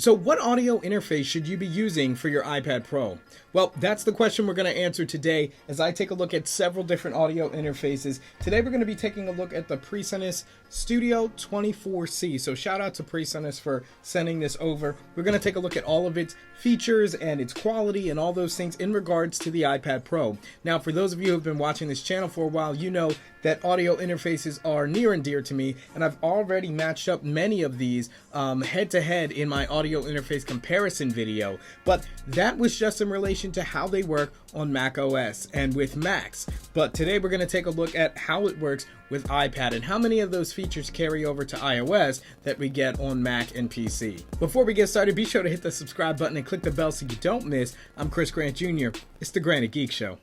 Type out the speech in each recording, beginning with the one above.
So what audio interface should you be using for your iPad Pro? Well, that's the question we're going to answer today as I take a look at several different audio interfaces. Today we're going to be taking a look at the Presonus Studio 24C. So shout out to Presonus for sending this over. We're going to take a look at all of its features and its quality and all those things in regards to the iPad Pro. Now, for those of you who have been watching this channel for a while, you know that audio interfaces are near and dear to me, and I've already matched up many of these head to head in my audio interface comparison video, but that was just in relation to how they work on Mac OS and with Macs. But today we're going to take a look at how it works with iPad and how many of those features carry over to iOS that we get on Mac and PC. Before we get started, be sure to hit the subscribe button and click the bell so you don't miss. I'm Chris Grant Jr. It's the Granted Geek Show.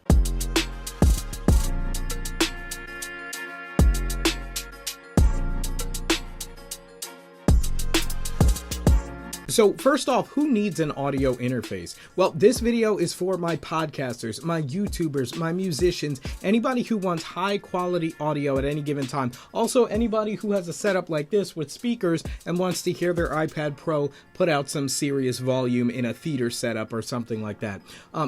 So first off, who needs an audio interface? Well, this video is for my podcasters, my YouTubers, my musicians, anybody who wants high quality audio at any given time. Also, anybody who has a setup like this with speakers and wants to hear their iPad Pro put out some serious volume in a theater setup or something like that.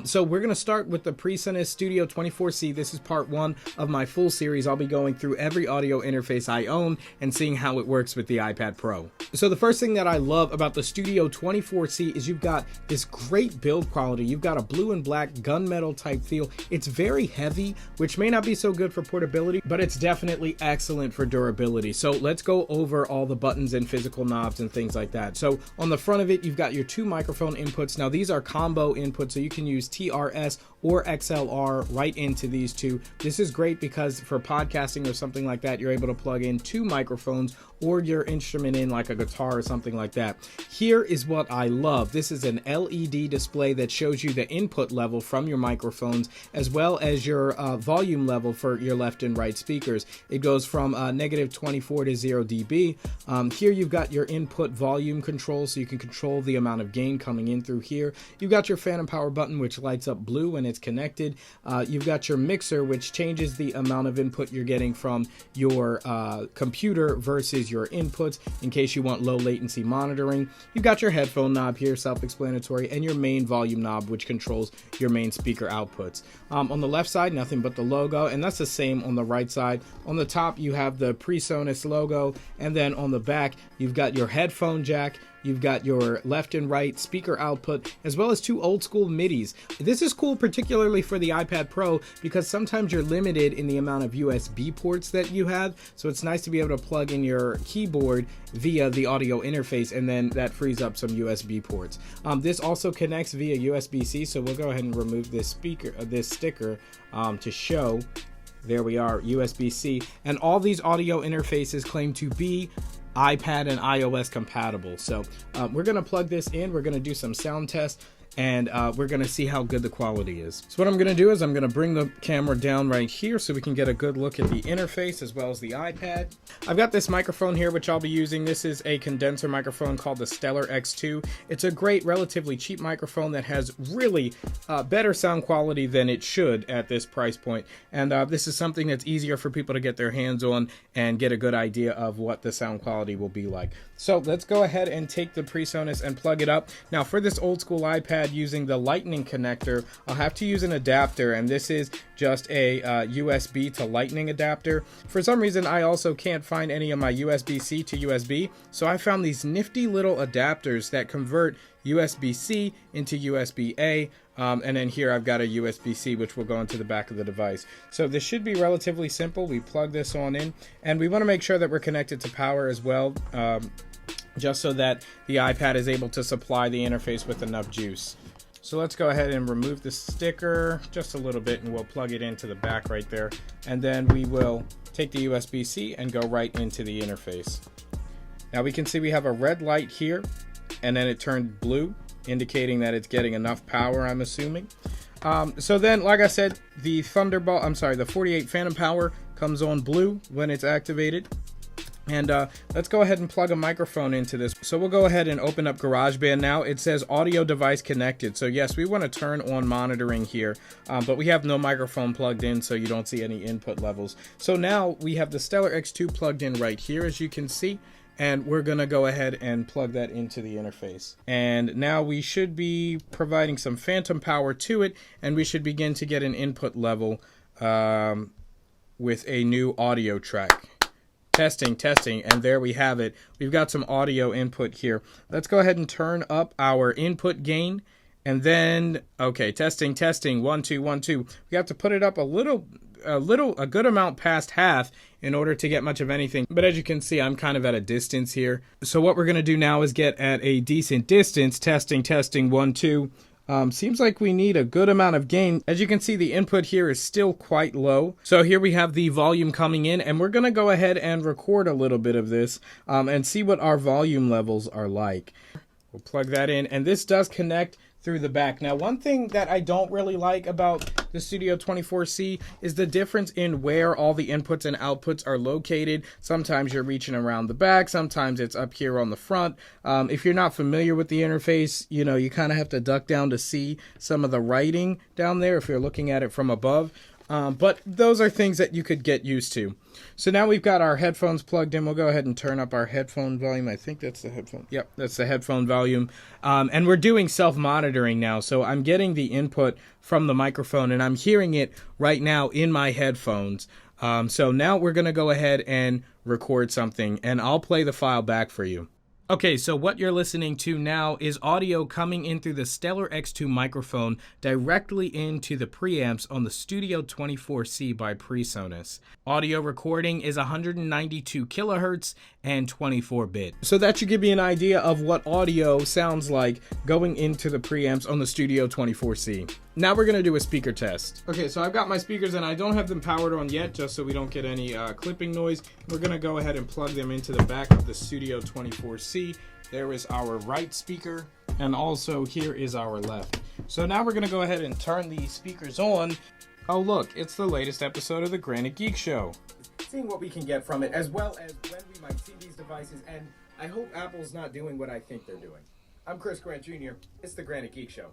So we're going to start with the Presonus Studio 24C. This is part one of my full series. I'll be going through every audio interface I own and seeing how it works with the iPad Pro. So the first thing that I love about the Studio 24C is you've got this great build quality. You've got a blue and black gunmetal type feel. It's very heavy, which may not be so good for portability, but it's definitely excellent for durability. So let's go over all the buttons and physical knobs and things like that. So on the front of it, you've got your two microphone inputs. Now these are combo inputs, so you can use TRS or XLR right into these two. This is great because for podcasting or something like that, you're able to plug in two microphones or your instrument in like a guitar or something like that. Here is what I love. This is an LED display that shows you the input level from your microphones as well as your volume level for your left and right speakers. It goes from -24 to 0 dB. Here you've got your input volume control, so you can control the amount of gain coming in through here. You've got your phantom power button, which lights up blue when it's connected. You've got your mixer, which changes the amount of input you're getting from your computer versus your inputs in case you want low latency monitoring. You've got your headphone knob here, self-explanatory, and your main volume knob, which controls your main speaker outputs. On the left side, nothing but the logo, and that's the same on the right side. On the top, you have the Presonus logo, and then on the back, you've got your headphone jack. You've got your left and right speaker output, as well as two old school MIDIs. This is cool, particularly for the iPad Pro, because sometimes you're limited in the amount of USB ports that you have. So it's nice to be able to plug in your keyboard via the audio interface, and then that frees up some USB ports. This also connects via USB-C, so we'll go ahead and remove this sticker to show. There we are, USB-C. And all these audio interfaces claim to be iPad and iOS compatible. So we're going to plug this in. We're going to do some sound tests, and we're going to see how good the quality is. So what I'm going to do is I'm going to bring the camera down right here so we can get a good look at the interface as well as the iPad. I've got this microphone here which I'll be using. This is a condenser microphone called the Stellar X2. It's a great, relatively cheap microphone that has really better sound quality than it should at this price point. And this is something that's easier for people to get their hands on and get a good idea of what the sound quality will be like. So let's go ahead and take the Presonus and plug it up. Now for this old school iPad using the lightning connector, I'll have to use an adapter, and this is just a USB to lightning adapter. For some reason I also can't find any of my USB-C to USB, so I found these nifty little adapters that convert USB-C into USB-A, and then here I've got a USB-C which will go into the back of the device. So this should be relatively simple. We plug this on in, and we want to make sure that we're connected to power as well, just so that the iPad is able to supply the interface with enough juice. So let's go ahead and remove the sticker just a little bit, and we'll plug it into the back right there, and then we will take the USB-C and go right into the interface. Now we can see we have a red light here, and then it turned blue, indicating that it's getting enough power, I'm assuming. So then, like I said, the 48 phantom power comes on blue when it's activated. And let's go ahead and plug a microphone into this. So we'll go ahead and open up Garageband now. It says audio device connected. So yes, we want to turn on monitoring here, but we have no microphone plugged in, so you don't see any input levels. So now we have the Stellar X2 plugged in right here, as you can see. and we're going to go ahead and plug that into the interface. And now we should be providing some phantom power to it, and we should begin to get an input level with a new audio track. Testing, and there we have it. We've got some audio input here. Let's go ahead and turn up our input gain, and then, okay, testing, 1 2 1 2. We have to put it up a good amount past half in order to get much of anything. But as you can see, I'm kind of at a distance here. So what we're going to do now is get at a decent distance. Testing, 1 2. Seems like we need a good amount of gain. As you can see, the input here is still quite low. So here we have the volume coming in, and we're going to go ahead and record a little bit of this and see what our volume levels are like. We'll plug that in, and this does connect through the back. Now, one thing that I don't really like about the Studio 24C is the difference in where all the inputs and outputs are located. Sometimes you're reaching around the back, sometimes it's up here on the front. If you're not familiar with the interface, you know, you kind of have to duck down to see some of the writing down there if you're looking at it from above. But those are things that you could get used to. So now we've got our headphones plugged in. We'll go ahead and turn up our headphone volume. I think that's the headphone. Yep, that's the headphone volume. And we're doing self-monitoring now. So I'm getting the input from the microphone, and I'm hearing it right now in my headphones. So now we're going to go ahead and record something, and I'll play the file back for you. Okay, so what you're listening to now is audio coming in through the Stellar X2 microphone directly into the preamps on the Studio 24C by Presonus. Audio recording is 192 kilohertz and 24-bit. So that should give you an idea of what audio sounds like going into the preamps on the Studio 24C. Now we're going to do a speaker test. Okay, so I've got my speakers and I don't have them powered on yet just so we don't get any clipping noise. We're going to go ahead and plug them into the back of the Studio 24C. There is our right speaker, and also here is our left. So now we're going to go ahead and turn these speakers on. Oh look, it's the latest episode of the Granite Geek Show. Seeing what we can get from it, as well as when we might see these devices, and I hope Apple's not doing what I think they're doing. I'm Chris Grant Jr. It's the Granite Geek Show.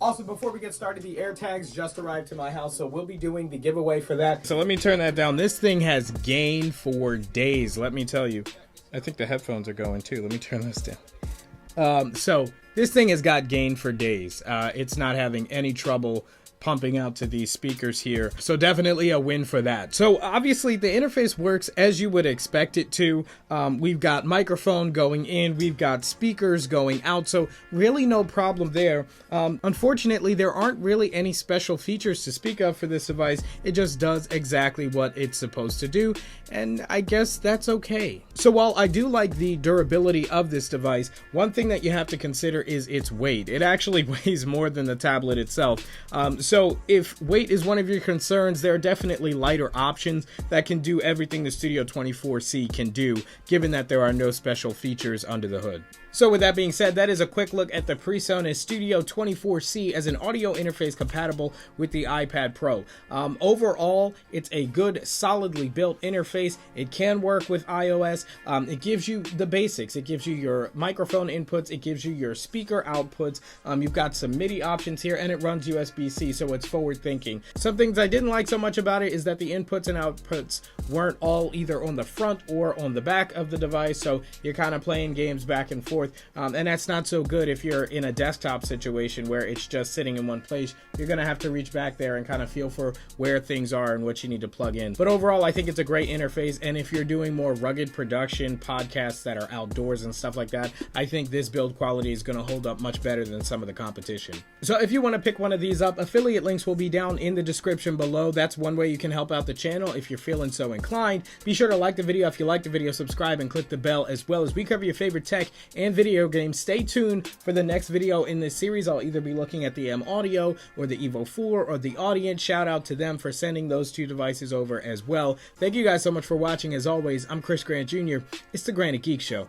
Also, before we get started, the AirTags just arrived to my house, so we'll be doing the giveaway for that. So let me turn that down. This thing has gain for days, let me tell you. I think the headphones are going too. Let me turn this down. So this thing has got gain for days. It's not having any trouble pumping out to these speakers here. So definitely a win for that. So obviously the interface works as you would expect it to. We've got microphone going in, we've got speakers going out, so really no problem there. Unfortunately, there aren't really any special features to speak of for this device. It just does exactly what it's supposed to do, and I guess that's okay. So while I do like the durability of this device, one thing that you have to consider is its weight. It actually weighs more than the tablet itself. So if weight is one of your concerns, there are definitely lighter options that can do everything the Studio 24C can do, given that there are no special features under the hood. So with that being said, that is a quick look at the Presonus Studio 24C as an audio interface compatible with the iPad Pro. Overall, it's a good, solidly built interface. It can work with iOS. It gives you the basics. It gives you your microphone inputs. It gives you your speaker outputs. You've got some MIDI options here, and it runs USB-C, so it's forward thinking. Some things I didn't like so much about it is that the inputs and outputs weren't all either on the front or on the back of the device, so you're kind of playing games back and forth. And that's not so good if you're in a desktop situation where it's just sitting in one place. You're going to have to reach back there and kind of feel for where things are and what you need to plug in. But overall, I think it's a great interface, and if you're doing more rugged production, podcasts that are outdoors and stuff like that, I think this build quality is going to hold up much better than some of the competition. So if you want to pick one of these up, affiliate links will be down in the description below. That's one way you can help out the channel if you're feeling so inclined. Be sure to like the video if you like the video, subscribe, and click the bell, as well as we cover your favorite tech and video games. Stay tuned for the next video in this series. I'll either be looking at the M Audio or the Evo 4 or the Audience. Shout out to them for sending those two devices over as well. Thank you guys so much for watching. As always, I'm Chris Grant Jr. It's the Granite Geek Show.